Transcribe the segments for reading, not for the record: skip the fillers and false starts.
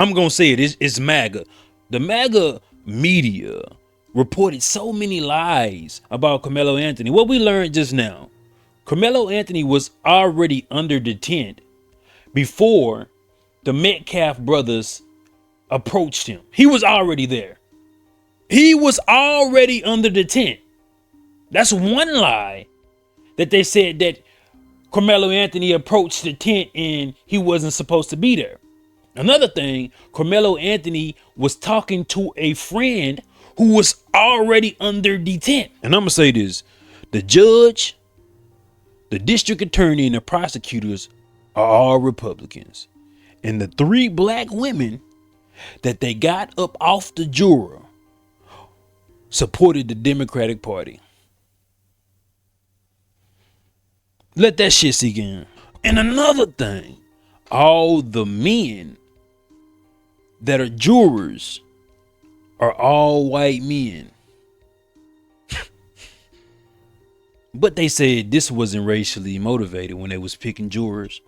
I'm going to say it's MAGA. The MAGA media reported so many lies about Karmelo Anthony. What we learned just now, Karmelo Anthony was already under the tent before the Metcalf brothers approached him. He was already there. He was already under the tent. That's one lie, that they said that Karmelo Anthony approached the tent and he wasn't supposed to be there. Another thing, Karmelo Anthony was talking to a friend who was already under the tent. And I'm going to say this, the judge, the district attorney, and the prosecutors are all Republicans. And the 3 black women that they got up off the juror supported the Democratic Party. Let that shit sink in. And another thing, all the men that are jurors are all white men. But they said this wasn't racially motivated when they was picking jurors.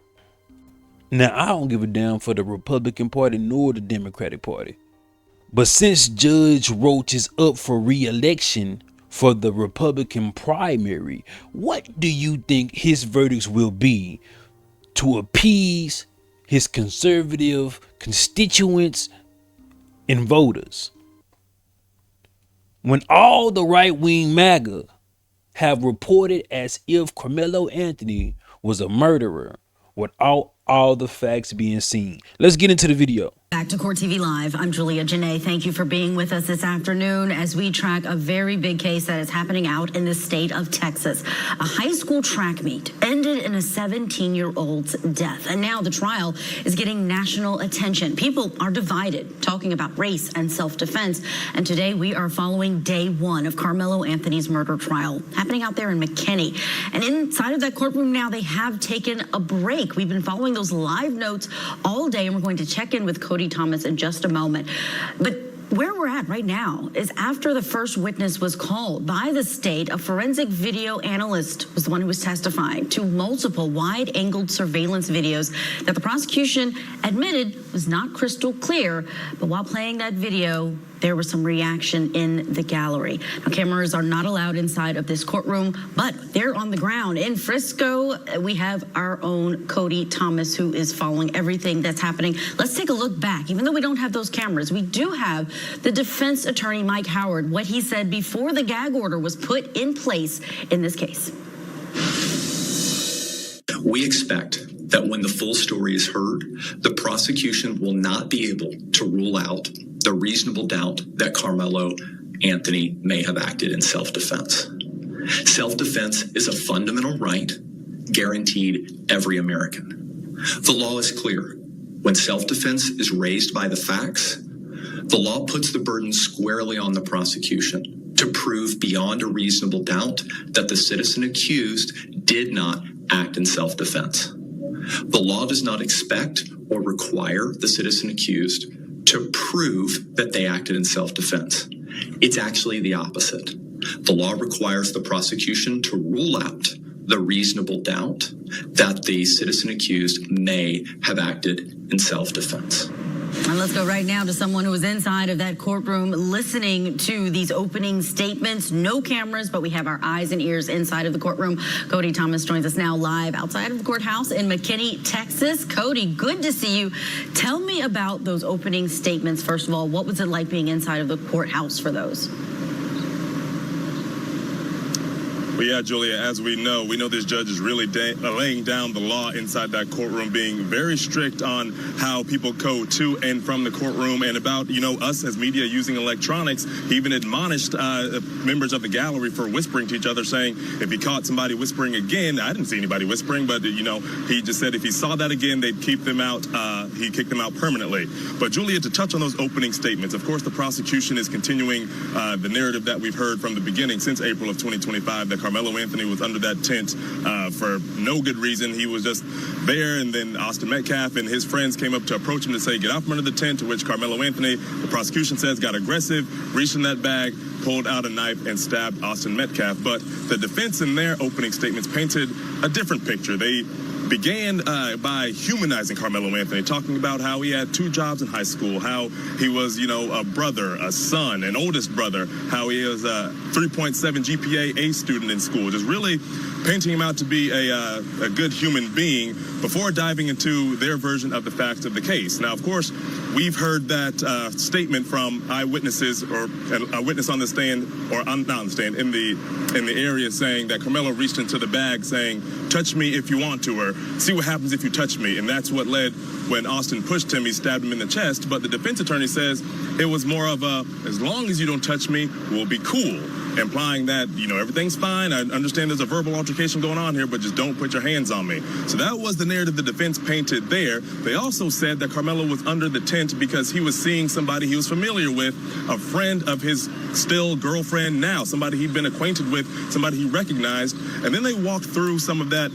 Now, I don't give a damn for the Republican Party nor the Democratic Party. But since Judge Roach is up for re-election for the Republican primary, what do you think his verdicts will be to appease his conservative constituents and voters? When all the right-wing MAGA have reported as if Karmelo Anthony was a murderer without all the facts being seen. Let's get into the video. Back to Court TV Live. I'm Julia Janae. Thank you for being with us this afternoon as we track a very big case that is happening out in the state of Texas. A high school track meet ended in a 17-year-old's death. And now the trial is getting national attention. People are divided, talking about race and self-defense. And today we are following day 1 of Karmelo Anthony's murder trial happening out there in McKinney. And inside of that courtroom now, they have taken a break. We've been following those live notes all day, and we're going to check in with Cody Thomas in just a moment. But where we're at right now is after the first witness was called by the state, a forensic video analyst was the one who was testifying to multiple wide-angled surveillance videos that the prosecution admitted was not crystal clear. But while playing that video, there was some reaction in the gallery. Now, cameras are not allowed inside of this courtroom, but they're on the ground. In Frisco, we have our own Cody Thomas, who is following everything that's happening. Let's take a look back. Even though we don't have those cameras, we do have the defense attorney, Mike Howard, what he said before the gag order was put in place in this case. We expect that when the full story is heard, the prosecution will not be able to rule out the reasonable doubt that Karmelo Anthony may have acted in self-defense. Self-defense is a fundamental right guaranteed every American. The law is clear. When self-defense is raised by the facts, the law puts the burden squarely on the prosecution to prove beyond a reasonable doubt that the citizen accused did not act in self-defense. The law does not expect or require the citizen accused to prove that they acted in self-defense. It's actually the opposite. The law requires the prosecution to rule out the reasonable doubt that the citizen accused may have acted in self-defense. And let's go right now to someone who was inside of that courtroom listening to these opening statements. No cameras, but we have our eyes and ears inside of the courtroom. Cody Thomas joins us now live outside of the courthouse in McKinney, Texas. Cody, good to see you. Tell me about those opening statements. First of all, what was it like being inside of the courthouse for those? Well, yeah, Julia, as we know this judge is really laying down the law inside that courtroom, being very strict on how people go to and from the courtroom and about, us as media using electronics. He even admonished members of the gallery for whispering to each other, saying if he caught somebody whispering again, I didn't see anybody whispering, but, he just said if he saw that again, they'd keep them out. He'd kick them out permanently. But, Julia, to touch on those opening statements, of course, the prosecution is continuing the narrative that we've heard from the beginning since April of 2025 that Karmelo Anthony was under that tent for no good reason. He was just there, and then Austin Metcalf and his friends came up to approach him to say, get out from under the tent, to which Karmelo Anthony, the prosecution says, got aggressive, reached in that bag, pulled out a knife, and stabbed Austin Metcalf. But the defense in their opening statements painted a different picture. They began by humanizing Karmelo Anthony, talking about how he had 2 jobs in high school, how he was, you know, a brother, a son, an oldest brother, how he is a 3.7 GPA A student in school, just really painting him out to be a good human being before diving into their version of the facts of the case. Now, of course, we've heard that statement from eyewitnesses, or a witness on the stand, or not on the stand, in the area, saying that Karmelo reached into the bag saying, "Touch me if you want to," or "See what happens if you touch me." And that's what led, when Austin pushed him, he stabbed him in the chest. But the defense attorney says it was more of a, "As long as you don't touch me, we'll be cool," implying that, you know, everything's fine. I understand there's a verbal altercation going on here, but just don't put your hands on me. So that was the narrative the defense painted there. They also said that Karmelo was under the tent because he was seeing somebody he was familiar with, a friend of his still girlfriend now, somebody he'd been acquainted with, somebody he recognized. And then they walked through some of that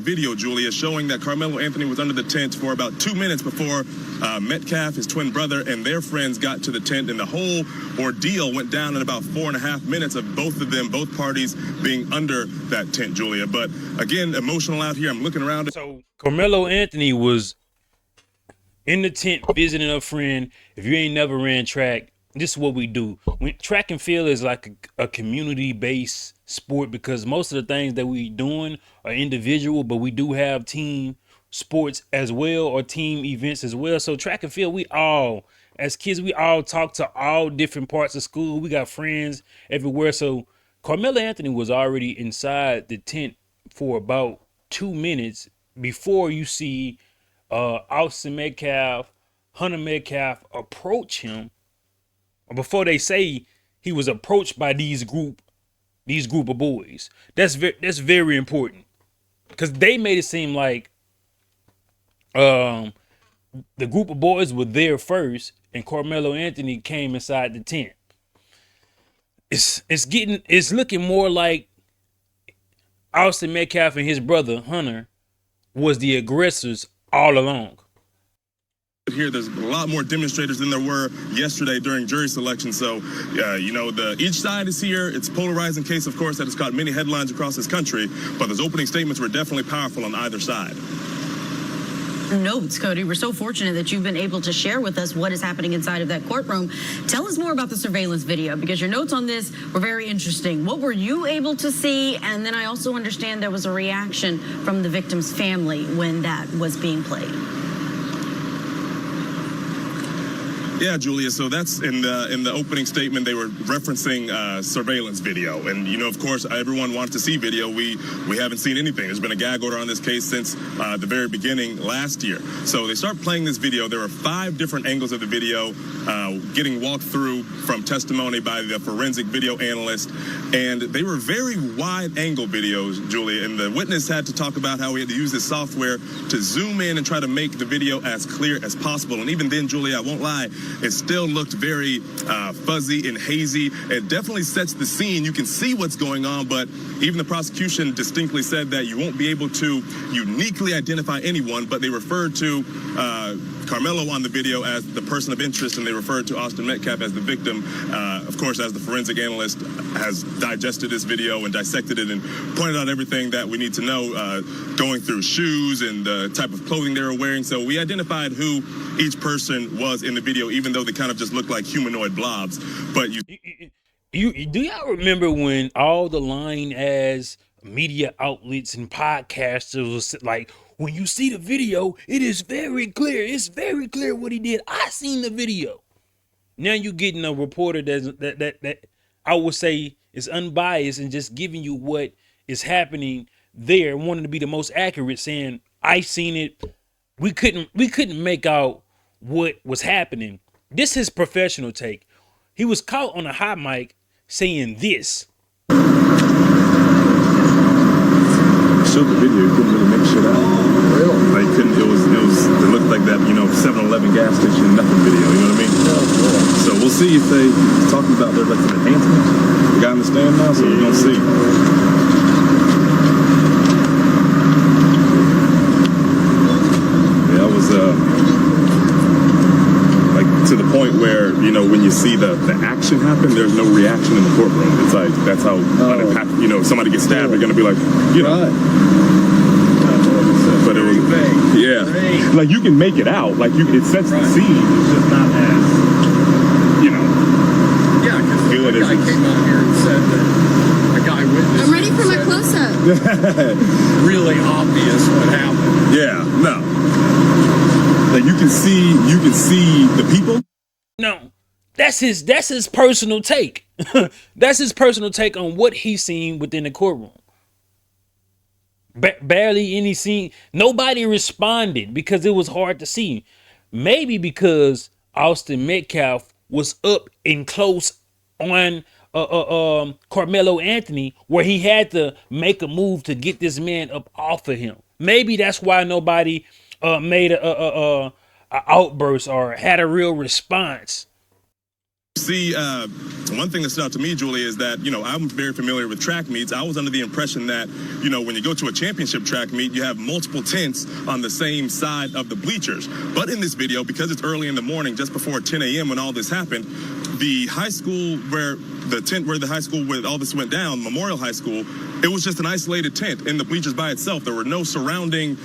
video, Julia, showing that Karmelo Anthony was under the tent for about 2 minutes before Metcalf, his twin brother, and their friends got to the tent, and the whole ordeal went down in about 4.5 minutes of both of them, both parties being under that tent, Julia. But again, emotional out here. I'm looking around. So Karmelo Anthony was in the tent visiting a friend. If you ain't never ran track, this is what we do. Track and field is like a community-based sport, because most of the things that we doing are individual, but we do have team sports as well, or team events as well. So track and field, we all, as kids, we all talk to all different parts of school. We got friends everywhere. So Karmelo Anthony was already inside the tent for about 2 minutes before you see Austin Metcalf, Hunter Metcalf approach him, or before they say he was approached by these group of boys. That's very important, because they made it seem like the group of boys were there first and Karmelo Anthony came inside the tent. It's looking more like Austin Metcalf and his brother Hunter was the aggressors all along. Here, there's a lot more demonstrators than there were yesterday during jury selection. So, you know, each side is here. It's a polarizing case, of course, that has caught many headlines across this country. But those opening statements were definitely powerful on either side. Notes, Cody. We're so fortunate that you've been able to share with us what is happening inside of that courtroom. Tell us more about the surveillance video, because your notes on this were very interesting. What were you able to see? And then I also understand there was a reaction from the victim's family when that was being played. Yeah, Julia. So that's in the opening statement. They were referencing surveillance video, and you know, of course, everyone wanted to see video. We haven't seen anything. There's been a gag order on this case since the very beginning last year. So they start playing this video. There are 5 different angles of the video getting walked through from testimony by the forensic video analyst, and they were very wide angle videos, Julia. And the witness had to talk about how he had to use this software to zoom in and try to make the video as clear as possible. And even then, Julia, I won't lie, it still looked very fuzzy and hazy. It definitely sets the scene. You can see what's going on, but even the prosecution distinctly said that you won't be able to uniquely identify anyone, but they referred to Karmelo on the video as the person of interest, and they referred to Austin Metcalf as the victim. Of course, as the forensic analyst has digested this video and dissected it and pointed out everything that we need to know, going through shoes and the type of clothing they were wearing. So we identified who each person was in the video, even though they kind of just looked like humanoid blobs. But you do y'all remember when all the lying ass media outlets and podcasters was like, when you see the video, it is very clear. It's very clear what he did. I seen the video. Now you getting a reporter that I would say is unbiased and just giving you what is happening there, wanting to be the most accurate, saying I seen it. We couldn't make out what was happening. This is professional take. He was caught on a hot mic saying this. Showed the video, you couldn't really make shit out. Really? Like, it looked like that, you know, 7-Eleven gas station, nothing video, you know what I mean? Yeah. So we'll see if they talking about their like some enhancement. We got in the stand now, so we're gonna see. Yeah, I was like to the point where, you know, when you see the action happen, there's no reaction in the courtroom. It's like, that's how you know, somebody gets stabbed, they're gonna be like, you know. Right. But it Yeah. Like, you can make it out. Like, it sets the scene. It's just not as, Yeah, because good the guy came out here and said that a guy witnessed. I'm ready for my close-up. Really obvious what happened. Yeah, no. Like, you can see the people. No, that's his personal take. That's his personal take on what he's seen within the courtroom. Barely any scene. Nobody responded because it was hard to see. Maybe because Austin Metcalf was up and close on Karmelo Anthony, where he had to make a move to get this man up off of him. Maybe that's why nobody made a outburst or had a real response. See, one thing that stood out to me, Julia, is that, I'm very familiar with track meets. I was under the impression that, when you go to a championship track meet, you have multiple tents on the same side of the bleachers. But in this video, because it's early in the morning, just before 10 a.m. when all this happened, the high school where all this went down, Memorial High School, it was just an isolated tent in the bleachers by itself. There were no surrounding,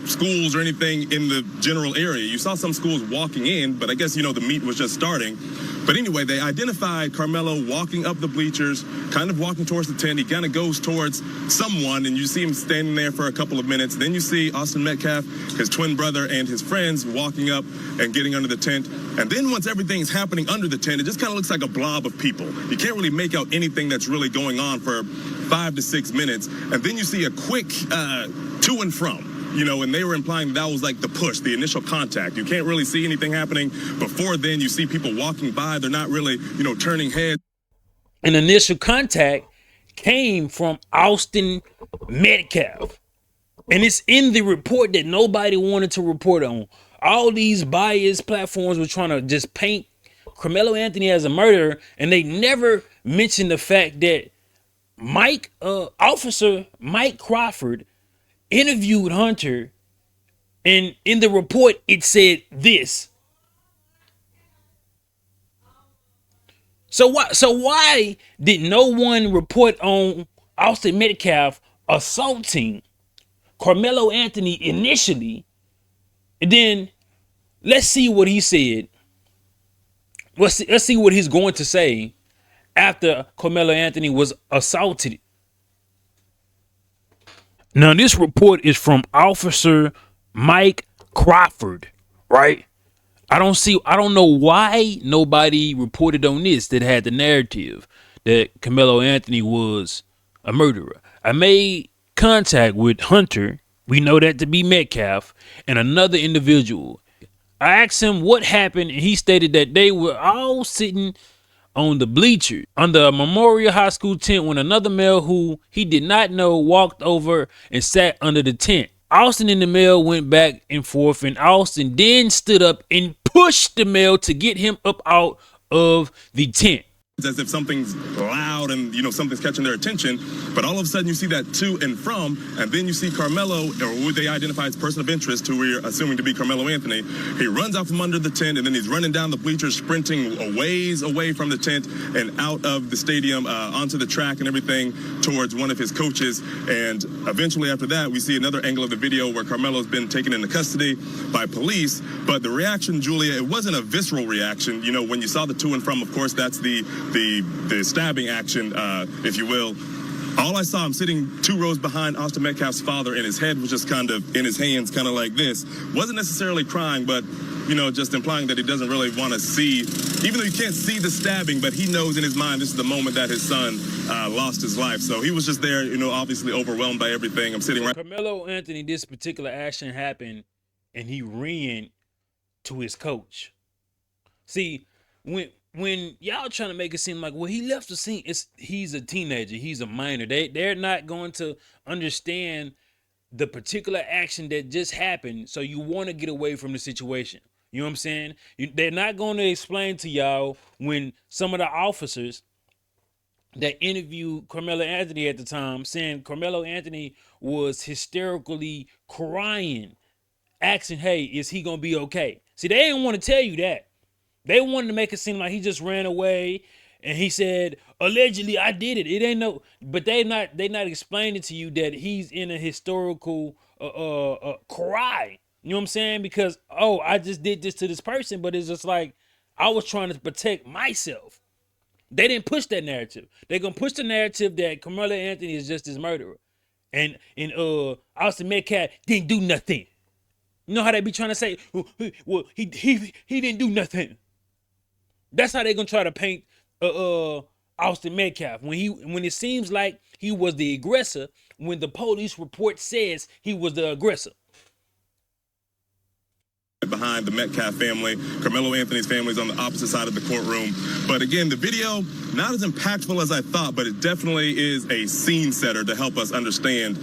schools or anything in the general area. You saw some schools walking in, but I guess, the meet was just starting. But anyway, they identified Karmelo walking up the bleachers, kind of walking towards the tent. He kind of goes towards someone, and you see him standing there for a couple of minutes. Then you see Austin Metcalf, his twin brother, and his friends walking up and getting under the tent. And then once everything's happening under the tent, it just kind of looks like a blob of people. You can't really make out anything that's really going on for 5 to 6 minutes. And then you see a quick to and from. And they were implying that was like the push, the initial contact. You can't really see anything happening. Before then, you see people walking by. They're not really, turning heads. An initial contact came from Austin Metcalf. And it's in the report that nobody wanted to report on. All these biased platforms were trying to just paint Karmelo Anthony as a murderer, and they never mentioned the fact that Officer Mike Crawford interviewed Hunter, and in the report it said this. So why did no one report on Austin Metcalf assaulting Karmelo Anthony initially? And then let's see what he said. Let's see what he's going to say after Karmelo Anthony was assaulted. Now, this report is from Officer Mike Crawford, right? I don't know why nobody reported on this that had the narrative that Karmelo Anthony was a murderer. I made contact with Hunter, we know that to be Metcalf, and another individual. I asked him what happened, and he stated that they were all sitting on the bleachers under a Memorial High School tent when another male who he did not know walked over and sat under the tent. Austin and the male went back and forth, and Austin then stood up and pushed the male to get him up out of the tent. As if something's loud and, something's catching their attention. But all of a sudden you see that to and from, and then you see Karmelo, or who they identify as person of interest, who we're assuming to be Karmelo Anthony. He runs out from under the tent, and then he's running down the bleachers, sprinting a ways away from the tent and out of the stadium, onto the track and everything, towards one of his coaches. And eventually after that, we see another angle of the video where Karmelo's been taken into custody by police. But the reaction, Julia, it wasn't a visceral reaction. When you saw the to and from, of course, that's the stabbing action, if you will. All I saw him sitting 2 rows behind Austin Metcalf's father, and his head was just kind of in his hands, kind of like this. Wasn't necessarily crying, but, just implying that he doesn't really want to see, even though you can't see the stabbing, but he knows in his mind this is the moment that his son lost his life. So he was just there, obviously overwhelmed by everything. I'm sitting right. Karmelo Anthony, this particular action happened, and he ran to his coach. See, when y'all trying to make it seem like, well, he left the scene, he's a teenager, he's a minor. They're not going to understand the particular action that just happened, so you want to get away from the situation. You know what I'm saying? They're not going to explain to y'all when some of the officers that interviewed Karmelo Anthony at the time saying Karmelo Anthony was hysterically crying, asking, hey, is he going to be okay? See, they didn't want to tell you that. They wanted to make it seem like he just ran away And he said, allegedly I did it. It ain't no, but they not explaining to you that he's in a historical cry. You know what I'm saying? Because, oh, I just did this to this person, but it's just like I was trying to protect myself. They didn't push that narrative. They're gonna push the narrative that Karmelo Anthony is just his murderer. And Austin Metcalf didn't do nothing. You know how they be trying to say, well, he didn't do nothing. That's how they gonna try to paint Austin Metcalf when it seems like he was the aggressor when the police report says he was the aggressor. Behind the Metcalf family, Karmelo Anthony's family is on the opposite side of the courtroom. But again, the video, not as impactful as I thought, but it definitely is a scene setter to help us understand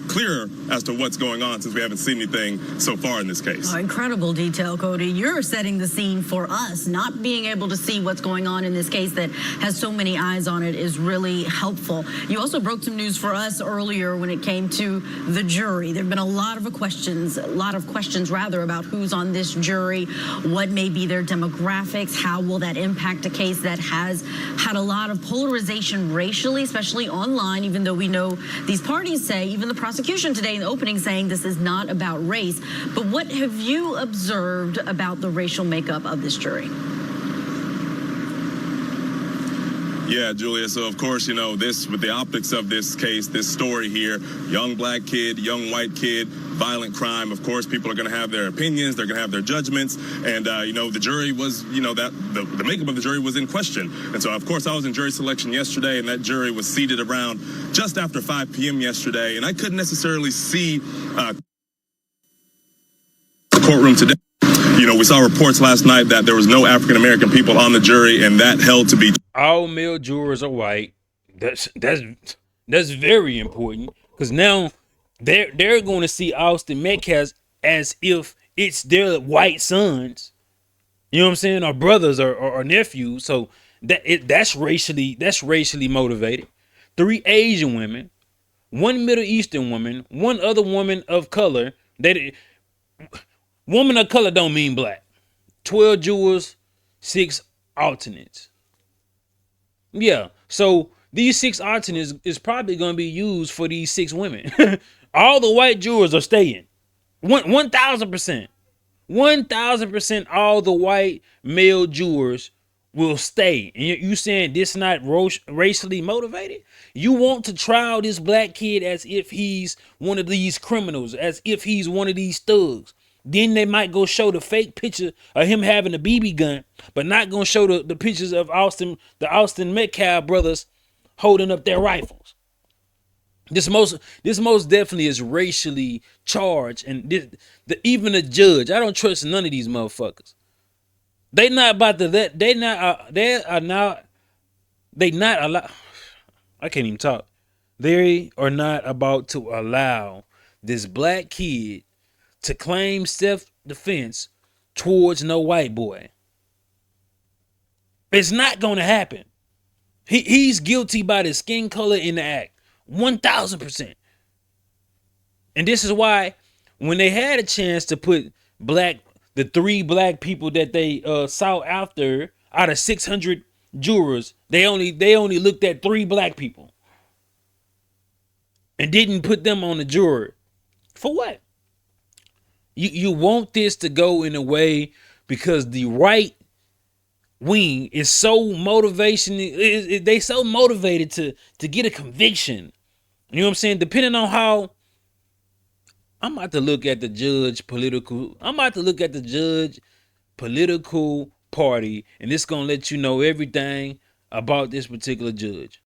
clearer as to what's going on, since we haven't seen anything so far in this case. Oh, incredible detail, Cody. You're setting the scene for us. Not being able to see what's going on in this case that has so many eyes on it is really helpful. You also broke some news for us earlier when it came to the jury. There have been a lot of questions about who's on this jury, what may be their demographics, how will that impact a case that has had a lot of polarization racially, especially online, even though we know these parties say, even the prosecution today in the opening saying this is not about race. But what have you observed about the racial makeup of this jury? Yeah, Julia. So, of course, you know, with the optics of this case, this story here, young black kid, young white kid, violent crime. Of course, people are going to have their opinions. They're going to have their judgments. And, you know, the jury was, you know, that the makeup of the jury was in question. And so, of course, I was in jury selection yesterday, and that jury was seated around just after 5 p.m. yesterday. And I couldn't necessarily see the courtroom today. You know, we saw reports last night that there was no African-American people on the jury, and that held to be all male jurors are white. That's very important, because now they're going to see Austin Metcalf as if it's their white sons. You know what I'm saying? Or brothers or nephews. So that's racially motivated. 3 Asian women, 1 Middle Eastern woman, 1 other woman of color. Woman of color don't mean black. 12 jurors, 6 alternates. Yeah, so these 6 alternates is probably going to be used for these 6 women. All the white jurors are staying. 1,000%. 1,000% all the white male jurors will stay. And you saying this not racially motivated? You want to trial this black kid as if he's one of these criminals, as if he's one of these thugs. Then they might go show the fake picture of him having a BB gun, but not gonna show the pictures of the Austin Metcalf brothers holding up their rifles. This most definitely is racially charged, and even the judge, I don't trust none of these motherfuckers. They not about to let. They not allow. I can't even talk. They are not about to allow this black kid to claim self-defense towards no white boy. It's not going to happen. He's guilty by the skin color in the act. 1,000%. And this is why when they had a chance to put the 3 black people that they sought after out of 600 jurors, they only looked at 3 black people and didn't put them on the jury. For what? You want this to go in a way because the right wing is so they so motivated to get a conviction. You know what I'm saying? Depending on how I'm about to look at the judge political party, and it's gonna let you know everything about this particular judge.